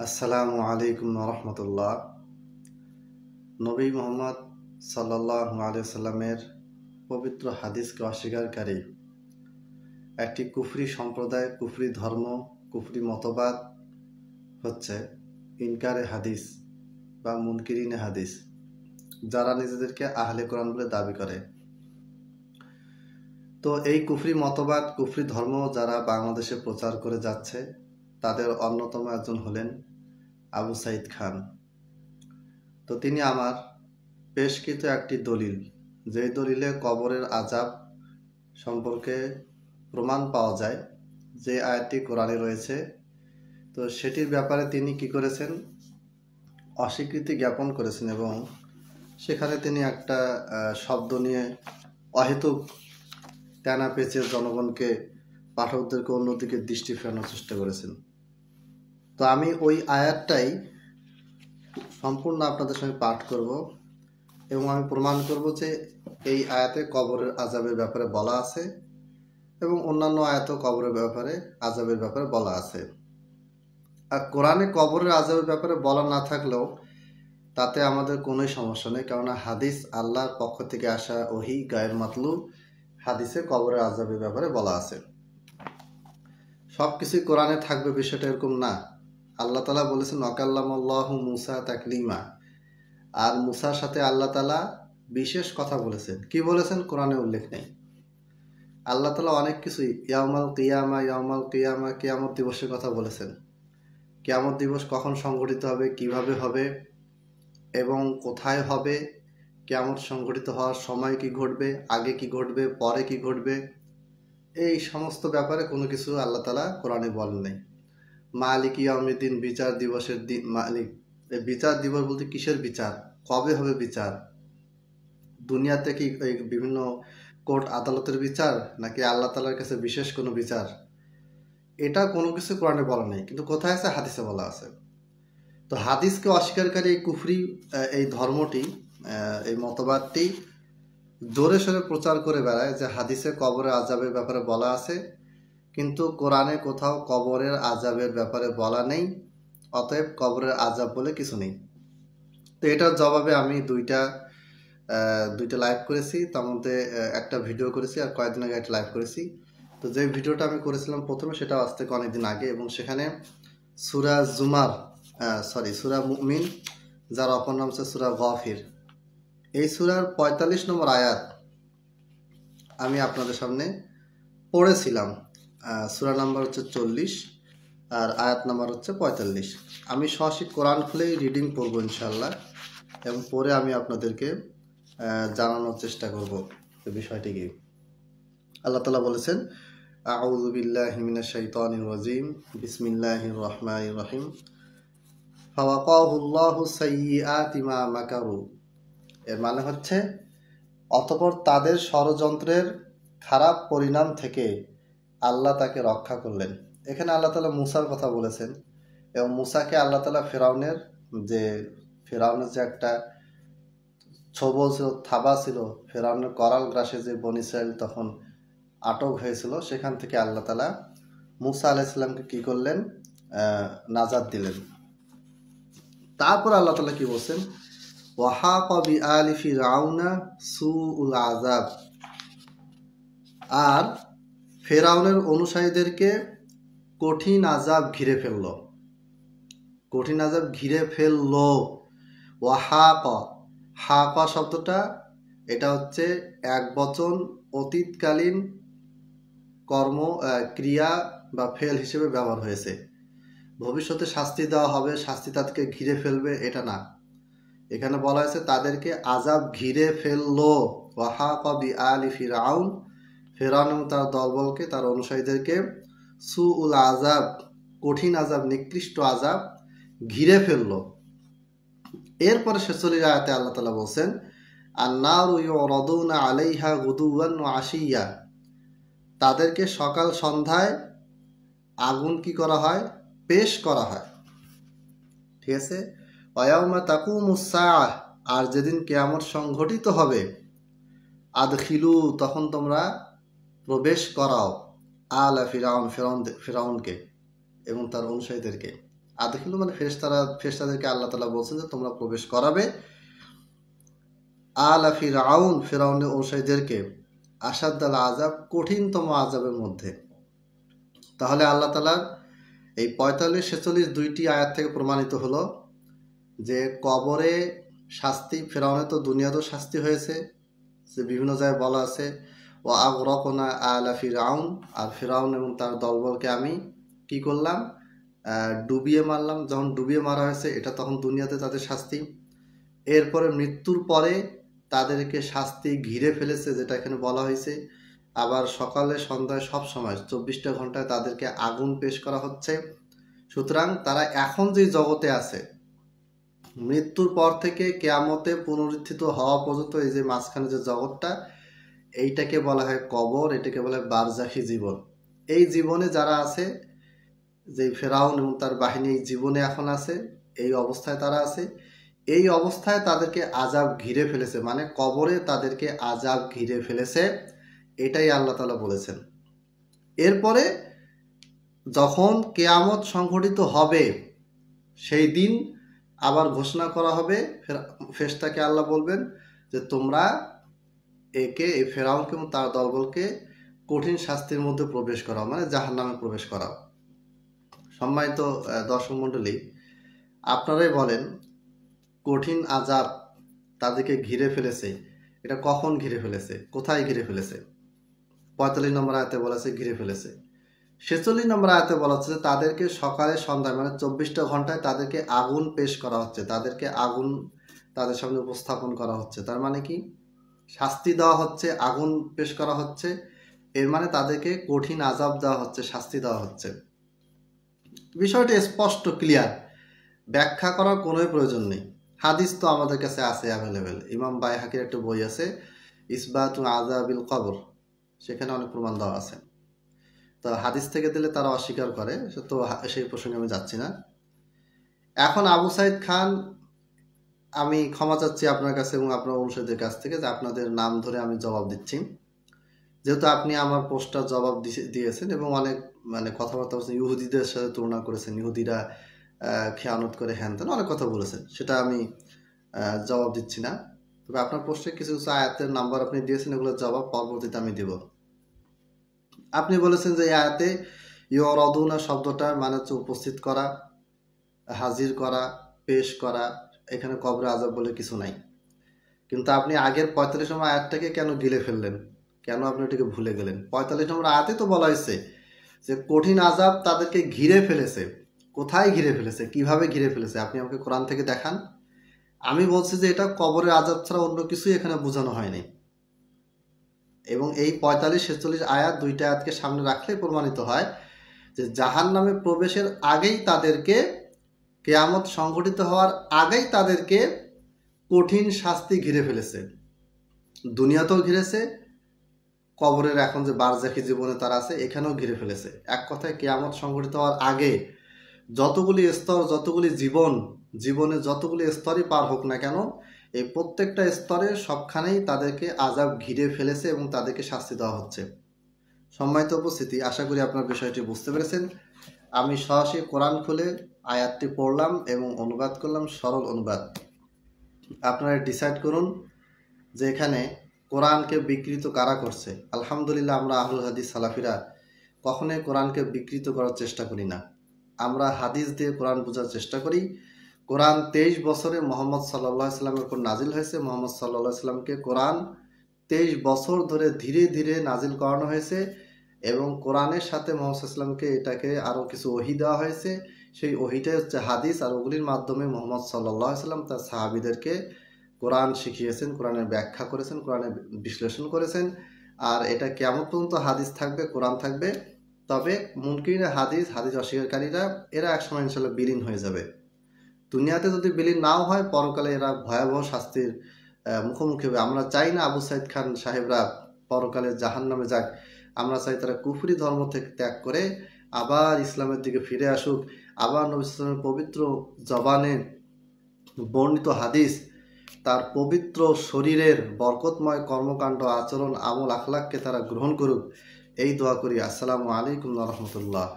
আসসালামু আলাইকুম রহমতুল্লাহ। নবী মোহাম্মদ সাল্লাল্লাহু আলাইহি সাল্লামের পবিত্র হাদিসকে অস্বীকারী একটি কুফরি সম্প্রদায়, কুফরি ধর্ম, কুফরি মতবাদ হচ্ছে ইনকারে হাদিস বা মুনকিরিনে হাদিস, যারা নিজেদেরকে আহলে কোরআন বলে দাবি করে। তো এই কুফরি মতবাদ, কুফরি ধর্ম যারা বাংলাদেশে প্রচার করে যাচ্ছে, তাদের অন্যতম একজন হলেন আবু সাঈদ খান। তো তিনি আমার পেশকৃত একটি দলিল, যেই দলিলে কবরের আযাব সম্পর্কে প্রমাণ পাওয়া যায়, যে আয়াতটি কোরআনে রয়েছে, তো সেটির ব্যাপারে তিনি কি করেছেন, অস্বীকৃতি জ্ঞাপন করেছেন এবং সেখানে তিনি একটা শব্দ নিয়ে অহেতুক টানা পেঁচে জনগণকে, পাঠকদেরকে অন্যদিকে দৃষ্টি ফেরানোর চেষ্টা করেছেন। তো আমি ওই আয়াতটাই সম্পূর্ণ আপনাদের সঙ্গে পাঠ করব এবং আমি প্রমাণ করব যে এই আয়াতে কবরের আযাবের ব্যাপারে বলা আছে এবং অন্যান্য আয়াতেও কবরের ব্যাপারে, আযাবের ব্যাপারে বলা আছে। আর কোরআনে কবরের আযাবের ব্যাপারে বলা না থাকলেও তাতে আমাদের কোনোই সমস্যা নেই, কেননা হাদিস আল্লাহর পক্ষ থেকে আসা ওহী গায়ের মাতলু, হাদিসে কবরের আযাবের ব্যাপারে বলা আছে। সব কিছুই কোরআনে থাকবে বিষয়টা এরকম না। আল্লাহ তাআলা বলেছেন ওয়াকাল্লামাল্লাহু মুসা তাকলিমা, আর মুসার সাথে আল্লাহ তাআলা বিশেষ কথা বলেছেন। কি বলেছেন কোরআনে উল্লেখ নেই। আল্লাহ তাআলা অনেক কিছুই ইয়াউমাল কিয়ামা, ইয়াউমাল কিয়ামা, কিয়ামত দিবসের কথা বলেছেন। কিয়ামত দিবস কখন সংঘটিত হবে, কিভাবে হবে এবং কোথায় হবে, কিয়ামত সংঘটিত হওয়ার সময় কি ঘটবে, আগে কি ঘটবে, পরে কি ঘটবে, এই সমস্ত ব্যাপারে কোনো কিছু আল্লাহ তাআলা কোরআনে বলেন নাই। মালিক ইয়াউমিদ্দিন, বিচার দিবসের দিন মালিক। এই বিচার দিবস বলতে কিসের বিচার, কবে হবে বিচার? দুনিয়াতে কি এই বিভিন্ন কোর্ট আদালতের বিচার, নাকি আল্লাহ তাআলার কাছে বিশেষ কোনো বিচার? এটা কোনো কিছু কোরআনে বলা নেই, কিন্তু কোথায় আছে? হাদিসে বলা আছে। তো হাদিসকে অস্বীকারী এই কুফরি, এই ধর্মটি, এই মতবাদটি জোরে সোরে প্রচার করে বেড়ায় যে হাদিসে কবরের আযাবের ব্যাপারে বলা আছে, কিন্তু কোরআনে কোথাও কবরের আযাবের ব্যাপারে বলা নেই, অতএব কবরের আযাব বলে কিছু নেই। তো এটার জবাবে আমি দুইটা লাইভ করেছি, তার মধ্যে একটা ভিডিও করেছি আর কয়েকদিন আগে একটা লাইভ করেছি। তো যে ভিডিওটা আমি করেছিলাম প্রথমে, সেটা আজ থেকে অনেকদিন আগে, এবং সেখানে সূরা জুমার, সূরা মুমিন, যার অপর নাম হচ্ছে সূরা গাফির, এই সূরার 45 নম্বর আয়াত আমি আপনাদের সামনে পড়েছিলাম। সূরা নাম্বার হচ্ছে 40 আর আয়াত নাম্বার হচ্ছে 45। আমি সরাসরি কোরআন খুলেই রিডিং পড়বো ইনশাআল্লাহ, এবং পরে আমি আপনাদেরকে জানানোর চেষ্টা করব বিষয়টি কি। আল্লাহ তাআলা বলেছেন, আউযু বিল্লাহি মিনাশ শাইতানির রাজিম, বিসমিল্লাহির রহমানির রহিম, ফাওয়াকাহুল্লাহু সাইয়্যাতি মা মাকারু। এর মানে হচ্ছে, অতঃপর তাদের ষড়যন্ত্রের খারাপ পরিণাম থেকে আল্লাহ তাকে রক্ষা করলেন। এখানে আল্লাহ তাআলা মুসার কথা বলেছেন, এবং মুসাকে আল্লাহ তাআলা ফেরাউনের যে একটা ছবল ছিল, থাবা ছিল, ফেরাউনের করাল গ্রাসে যে বনী ইসরাইল তখন আটক হয়েছিল, সেখান থেকে আল্লাহ তাআলা মুসা আলাইহিস সালামকে কি করলেন, নাজাত দিলেন। তারপর আল্লাহ তাআলা কি বলছেন, ওয়াহাকা বিআলি ফিরআউনা সুউল আযাব, আর ফেরাউনের অনুসারীদেরকে কঠিন আযাব ঘিরে ফেলল। কঠিন আযাব ঘিরে ফেলল। ওয়াহাকা, হাকা শব্দটা এটা হচ্ছে এক বচন অতীতকালীন কর্ম, ক্রিয়া বা ফেল হিসেবে ব্যবহার হয়েছে। ভবিষ্যতে শাস্তি দেওয়া হবে, শাস্তি তাদেরকে ঘিরে ফেলবে, এটা না। এখানে বলা হয়েছে তাদেরকে আযাব ঘিরে ফেললো। ওয়াহাকা বিআলি ফিরআউন, ফেরাউন এবং তার দলবলকে, তার অনুসারীদেরকে সুউল আযাব, কঠিন আযাব, নিকৃষ্ট আযাব ঘিরে ফেললো। এরপরে শেষের আয়াতে আল্লাহ তাআলা বলছেন, আন-নারু ইউরাদুনা আলাইহা গুদুওয়ান ওয়া আশিয়্যা, তাদেরকে সকাল সন্ধ্যায় আগুন কি করা হয়, পেশ করা হয়। ঠিক আছে। ওয়ায়াউমা তাকুমুস সাআহ, আর যেদিন কিয়ামত সংঘটিত হবে, আদখিলু, তখন তোমরা প্রবেশ করাও, আলা ফিরাউন, ফিরাউনকে এবং তার অনুসারীদেরকে, আদখিলু মানে ফেরেশতাদেরকে আল্লাহ তাআলা বলছেন যে তোমরা প্রবেশ করাবে আলা ফিরআউন, ফিরআউনের অনুসারীদেরকে আসাদ্দাল আযাব, কঠিনতম আযাবের মধ্যে। তাহলে আল্লাহ তাআলার এই ৪৫-৪৬ দুইটি আয়াত থেকে প্রমাণিত হলো যে কবরে শাস্তি, ফিরআউনের তো দুনিয়াতেও শাস্তি হয়েছে, যে বিভিন্ন জায়গায় বলা আছে ওয়া আগরাকনা আলা ফিরআউন, আর ফিরআউন এবং তার দলবলকে আমি কি করলাম, ডুবিয়ে মারলাম। যখন ডুবিয়ে মারা হয়েছে এটা তখন দুনিয়াতে তাদের শাস্তি। এরপরে মৃত্যুর পরে তাদেরকে শাস্তি ঘিরে ফেলেছে, যেটা এখানে বলা হয়েছে। আবার সকালে সন্ধ্যায় সব সময় ২৪টা ঘন্টায় তাদেরকে আগুন পেশ করা হচ্ছে। সুতরাং তারা এখন যে জগতে আছে, মৃত্যুর পর থেকে কিয়ামতে পুনরুত্থিত হওয়া পর্যন্ত এই যে মাঝখানে যে জগৎটা, এইটাকে বলা হয় কবর, এটাকে বলা হয় বারজাখী জীবন। এই জীবনে যারা আছে, যে ফেরাউন এবং তার বাহিনী এই জীবনে এখন আছে, এই অবস্থায় তারা আছে, এই অবস্থায় তাদেরকে আযাব ঘিরে ফেলেছে, মানে কবরে তাদেরকে আযাব ঘিরে ফেলেছে, এটাই আল্লাহ তাআলা বলেছেন। এরপরে যখন কিয়ামত সংঘটিত হবে সেই দিন আবার ঘোষণা করা হবে, ফেরেশতাকে আল্লাহ বলবেন যে তোমরা একে, এই ফেরাউনকে এবং তার দলবলকে কঠিন শাস্তির মধ্যে প্রবেশ করাও, মানে জাহান্নামে প্রবেশ করাও। সম্মানিত দর্শক মণ্ডলী, আপনারাই বলেন কঠিন আযাব তাদেরকে ঘিরে ফেলেছে, এটা কখন ঘিরে ফেলেছে, কোথায় ঘিরে ফেলেছে? ৪৫ নম্বর আয়াতে বলেছে ঘিরে ফেলেছে। ৪৬ নম্বর আয়াতে বলা হচ্ছে তাদেরকে সকালে সন্ধ্যায়, মানে ২৪টা ঘন্টায় তাদেরকে আগুন পেশ করা হচ্ছে, তাদেরকে আগুন তাদের সামনে উপস্থাপন করা হচ্ছে। তার মানে কি? শাস্তি দেওয়া হচ্ছে, আগুন পেশ করা হচ্ছে, এর মানে তাদেরকে কঠিন আযাব দেওয়া হচ্ছে, শাস্তি দেওয়া হচ্ছে। বিষয়টি স্পষ্ট, ক্লিয়ার, ব্যাখ্যা করার কোনোই প্রয়োজন নেই। হাদিস তো আমাদের কাছে আছে অ্যাভেলেবেল। ইমাম বাইহাকির একটা বই আছে ইসবাতু আযাবিল কবর, সেখানে অনেক প্রমাণ দেওয়া আছে। তো হাদিস থেকে দিলে তারা অস্বীকার করে, তো সেই প্রসঙ্গে আমি যাচ্ছি না। এখন আবু সাইদ খান, আমি ক্ষমা চাচ্ছি আপনার কাছে এবং আপনার অনুসারীদের কাছ থেকে যে আপনাদের নাম ধরে আমি জবাব দিচ্ছি, যেহেতু আপনি আমার পোস্টটা জবাব দিয়েছেন এবং অনেক মানে কথাবার্তা বলছেন, ইহুদিদের সাথে তুলনা করেছেন, ইহুদিরা খেয়ানত করে, হ্যান ত্যান অনেক কথা বলেছেন, সেটা আমি জবাব দিচ্ছি না। তবে আপনার পোস্টে কিছু কিছু আয়াতের নাম্বার আপনি দিয়েছেন, এগুলোর জবাব পরবর্তীতে আমি দেব। আপনি বলেছেন যে এই আয়াতে ইউরাদুনা শব্দটার মানে হচ্ছে উপস্থিত করা, হাজির করা, পেশ করা, এখানে কবরে আযাব বলে কিছু নাই। কিন্তু আপনি আগের ৪৫ নম্বর আয়াতটাকে কেন গিলে ফেললেন? কেন আপনি ওটাকে ভুলে গেলেন? ৪৫ নম্বর আয়াতে তো বলা হয়েছে যে কঠিন আযাব তাদেরকে ঘিরে ফেলেছে। কোথায় ঘিরে ফেলেছে, কিভাবে ঘিরে ফেলেছে? আপনি আমাকে কোরআন থেকে দেখান। আমি বলছি যে এটা কবরের আযাব ছাড়া অন্য কিছুই এখানে বোঝানো হয়নি। এবং এই ৪৫-৪৬ আয়াত, দুইটা আয়াতকে সামনে রাখলে প্রমাণিত হয় যে জাহান্নামে প্রবেশের আগেই তাদেরকে, কিয়ামত সংঘটিত হওয়ার আগেই তাদেরকে কঠিন শাস্তি ঘিরে ফেলেছে। দুনিয়াতেও ঘিরেছে, কবরের এখন যে বারজাখী জীবনে তারা আছে এখানেও ঘিরে ফেলেছে। এক কথায় কিয়ামত সংঘটিত হওয়ার আগে যতগুলি স্তর, যতগুলি জীবনে যতগুলি স্তরই পার হোক না কেন, এই প্রত্যেকটা স্তরে সবখানেই তাদেরকে আযাব ঘিরে ফেলেছে এবং তাদেরকে শাস্তি দেওয়া হচ্ছে। সম্মানিত উপস্থিতি, আশা করি আপনার বিষয়টি বুঝতে পেরেছেন। আমি সরাসরি কোরআন খুলে আয়াতটি পড়লাম এবং অনুবাদ করলাম, সরল অনুবাদ। আপনারা ডিসাইড করুন যে এখানে কোরআনকে বিকৃত কারা করছে। আলহামদুলিল্লাহ, আমরা আহলুল হাদিস সালাফিরা কখনোই কোরআনকে বিকৃত করার চেষ্টা করি না। আমরা হাদিস দিয়ে কোরআন বোঝার চেষ্টা করি। কোরআন ২৩ বছরে মোহাম্মদ সাল্লাল্লাহু আলাইহি ওয়াসাল্লামের উপর নাজিল হয়েছে। মোহাম্মদ সাল্লাল্লাহু আলাইহি ওয়াসাল্লামকে কোরআন ২৩ বছর ধরে ধীরে ধীরে নাজিল করানো হয়েছে এবং কোরআনের সাথে মোহাম্মদ সাল্লাল্লাহু আলাইহি ওয়াসাল্লামকে এটাকে আরও কিছু ওহী দেওয়া হয়েছে। সেই ওহীটাই হচ্ছে হাদিস, আর ওগুলির মাধ্যমে মোহাম্মদ সাল্লাল্লাহু আলাইহি ওয়াসাল্লাম তার সাহাবীদেরকে কোরআন শিখিয়েছেন, কোরআনের ব্যাখ্যা করেছেন, কোরআনের বিশ্লেষণ করেছেন। আর এটা কিয়ামত পর্যন্ত হাদিস থাকবে, কোরআন থাকবে। তবে মুনকিরিনে হাদিস, হাদিস অস্বীকারীরা, এরা একসময় ইনশাল্লাহ বিলীন হয়ে যাবে। দুনিয়াতে যদি বিলীন নাও হয়, পরকালে এরা ভয়াবহ শাস্তির মুখোমুখি হবে। আমরা চাই না আবু সাইদ খান সাহেবরা পরকালে জাহান্নামে যাক। আমরা চাই তারা কুফরি ধর্ম থেকে ত্যাগ করে আবার ইসলামের দিকে ফিরে আসুক, আবার নবী সাল্লাল্লাহু আলাইহি ওয়াসাল্লামের পবিত্র জবানে বর্ণিত হাদিস, তার পবিত্র শরীরের বরকতময় কর্মকাণ্ড, আচরণ, আমল, আখলাককে তারা গ্রহণ করুক, এই দোয়া করি। আসসালামু আলাইকুম ওয়া রাহমাতুল্লাহ।